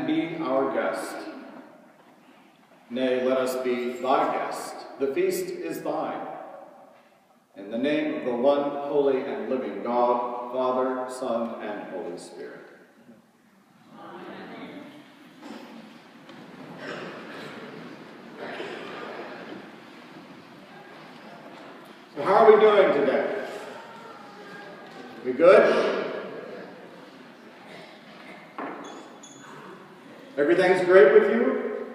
and be our guest. Nay, let us be thy guest. The feast is thine. In the name of the one holy and living God, Father, Son, and Holy Spirit. Amen. So how are we doing today? We good? Everything's great with you?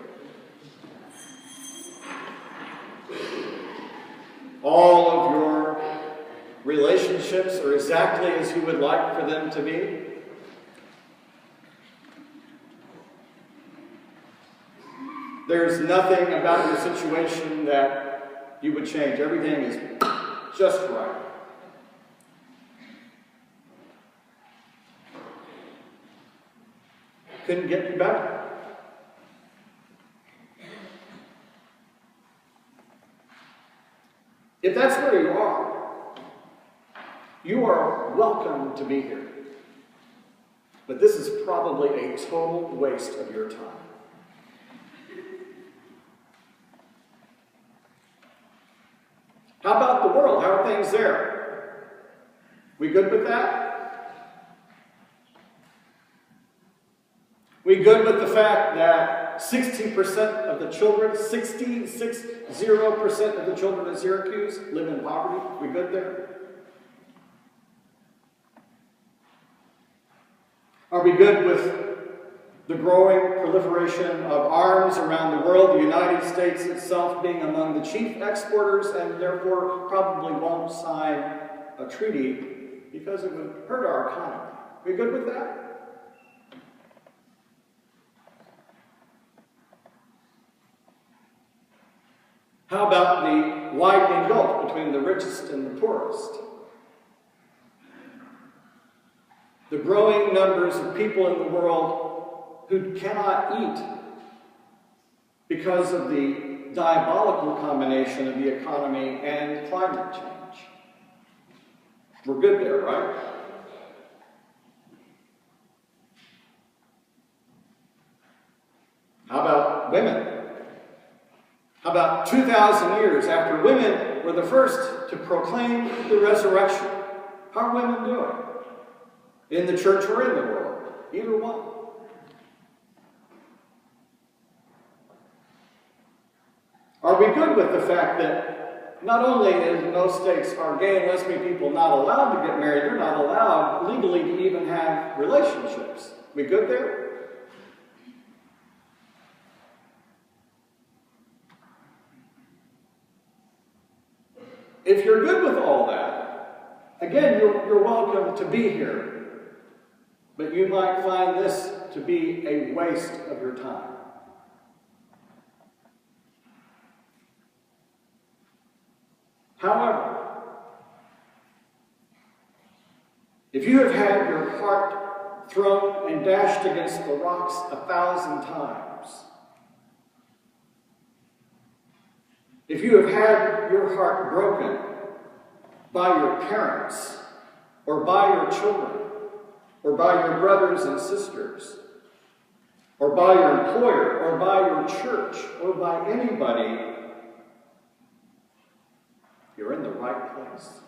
All of your relationships are exactly as you would like for them to be? There's nothing about your situation that you would change. Everything is just right. Couldn't get any better. If that's where you are welcome to be here. But this is probably a total waste of your time. How about the world? How are things there? We good with that? We good with the fact that 60% of the children, 0% of the children in Syracuse live in poverty? We good there? Are we good with the growing proliferation of arms around the world, the United States itself being among the chief exporters and therefore probably won't sign a treaty because it would hurt our economy? We good with that? How about the widening gulf between the richest and the poorest? The growing numbers of people in the world who cannot eat because of the diabolical combination of the economy and climate change. We're good there, right? How about women? How about 2,000 years after women were the first to proclaim the resurrection? How are women doing? In the church or in the world? Either one. Are we good with the fact that not only in most states are gay and lesbian people not allowed to get married, they're not allowed legally to even have relationships? We good there? If you're good with all that, again, you're welcome to be here. But you might find this to be a waste of your time. However, if you have had your heart thrown and dashed against the rocks 1,000 times, if you have had your heart broken by your parents, or by your children, or by your brothers and sisters, or by your employer, or by your church, or by anybody, you're in the right place.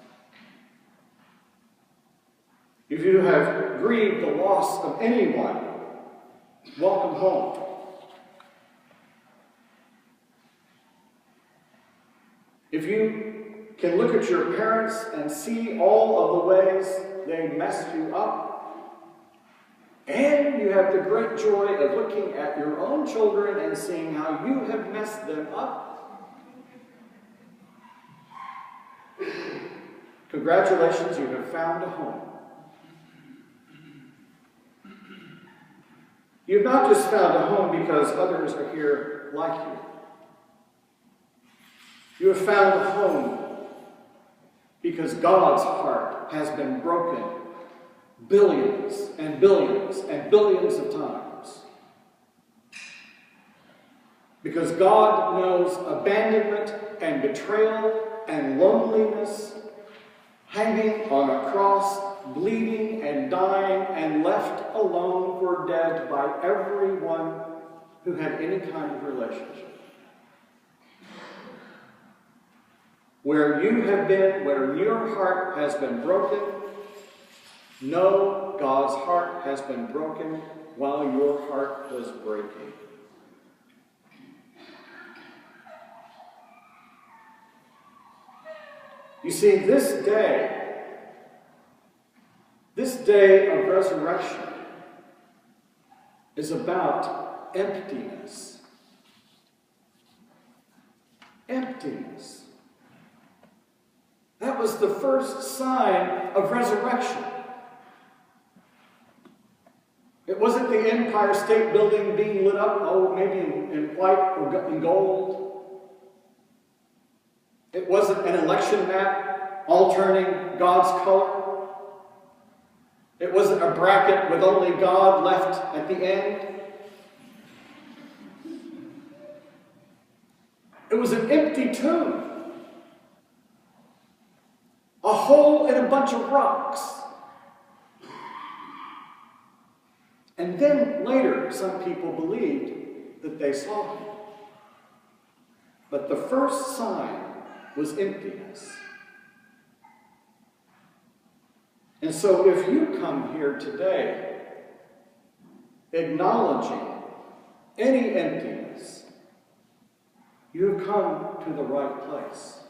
If you have grieved the loss of anyone, welcome home. If you can look at your parents and see all of the ways they messed you up, and you have the great joy of looking at your own children and seeing how you have messed them up, congratulations, you have found a home. You've not just found a home because others are here like you. You have found a home because God's heart has been broken billions and billions and billions of times. Because God knows abandonment and betrayal and loneliness hanging on a cross bleeding and dying and left alone for dead by everyone who had any kind of relationship. Where you have been, where your heart has been broken, know God's heart has been broken while your heart was breaking. You see, this day of resurrection is about emptiness. Emptiness. That was the first sign of resurrection. It wasn't the Empire State Building being lit up, maybe in white or in gold. It wasn't an election map all turning God's color. It wasn't a bracket with only God left at the end. It was an empty tomb. A hole in a bunch of rocks. And then later, some people believed that they saw him. But the first sign was emptiness. And so if you come here today acknowledging any emptiness, you have come to the right place.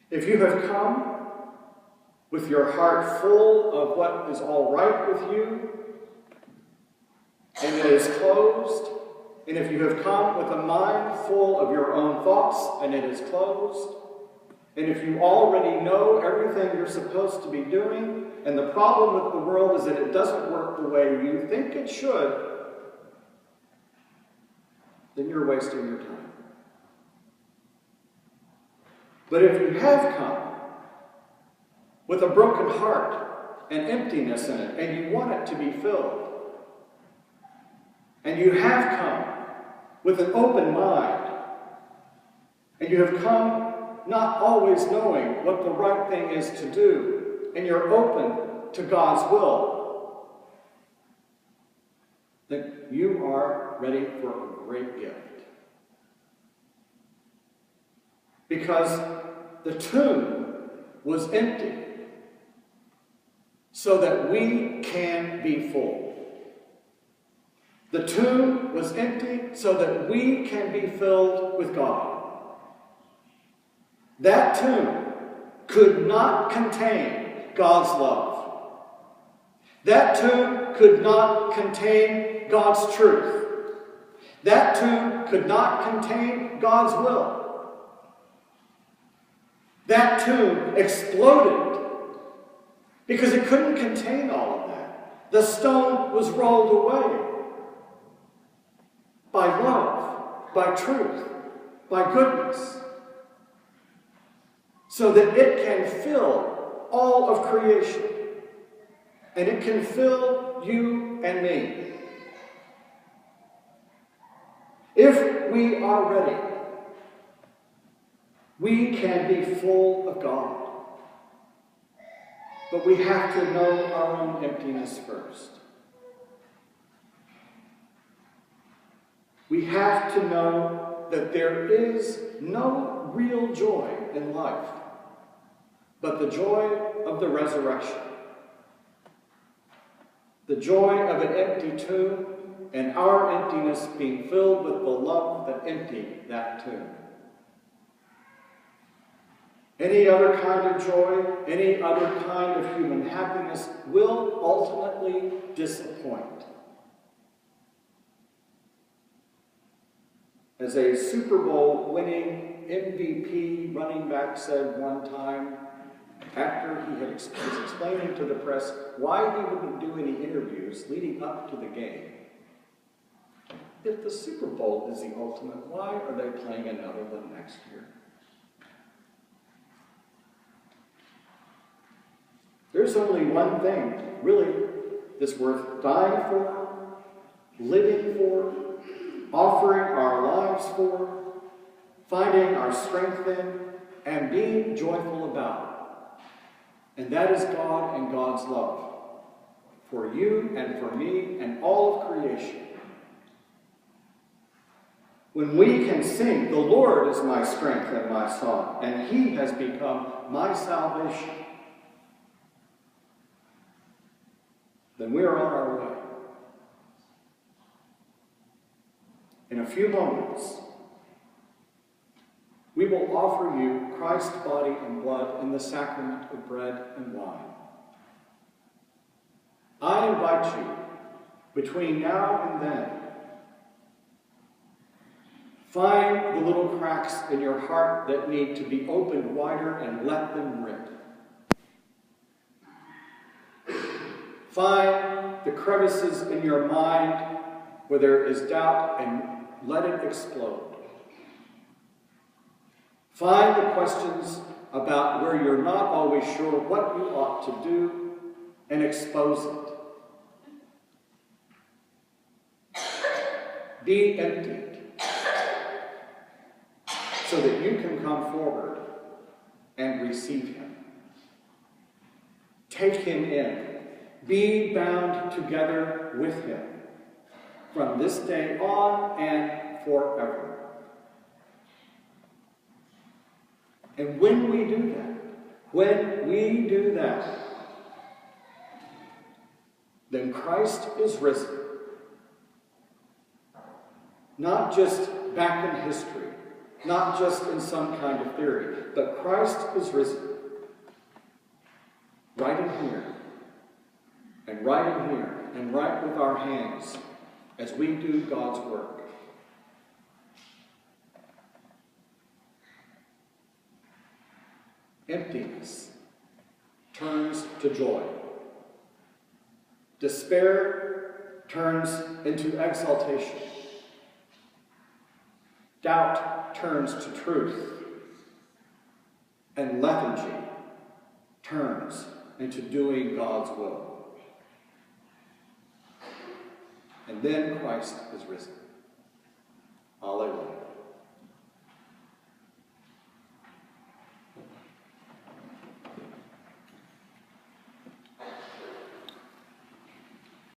If you have come with your heart full of what is all right with you, and it is closed, and if you have come with a mind full of your own thoughts and it is closed, and if you already know everything you're supposed to be doing, and the problem with the world is that it doesn't work the way you think it should, then you're wasting your time. But if you have come with a broken heart and emptiness in it, and you want it to be filled, and you have come with an open mind, and you have come not always knowing what the right thing is to do, and you're open to God's will, then you are ready for a great gift. Because the tomb was empty so that we can be full. The tomb was empty so that we can be filled with God. That tomb could not contain God's love. That tomb could not contain God's truth. That tomb could not contain God's will. That tomb exploded because it couldn't contain all of that. The stone was rolled away by love, by truth, by goodness, so that it can fill all of creation, and it can fill you and me. If we are ready, we can be full of God. But we have to know our own emptiness first. We have to know that there is no real joy in life but the joy of the resurrection. The joy of an empty tomb and our emptiness being filled with the love that emptied that tomb. Any other kind of joy, any other kind of human happiness will ultimately disappoint. As a Super Bowl winning MVP running back said one time, after he was explaining to the press why he wouldn't do any interviews leading up to the game. If the Super Bowl is the ultimate, why are they playing another one next year? There's only one thing, really, that's worth dying for, living for, offering our lives for, finding our strength in, and being joyful about. And that is God and God's love for you and for me and all of creation. When we can sing, "The Lord is my strength and my song, and he has become my salvation," then we are on our way. In a few moments, we will offer you Christ's body and blood in the sacrament of bread and wine. I invite you, between now and then, find the little cracks in your heart that need to be opened wider and let them rip. Find the crevices in your mind where there is doubt and let it explode. Find the questions about where you're not always sure what you ought to do and expose it. Be emptied so that you can come forward and receive him. Take him in. Be bound together with him from this day on and forever. And when we do that, then Christ is risen. Not just back in history, not just in some kind of theory, but Christ is risen. Right in here, and right in here, and right with our hands as we do God's work. Emptiness turns to joy. Despair turns into exaltation. Doubt turns to truth. And lethargy turns into doing God's will. And then Christ is risen. Alleluia.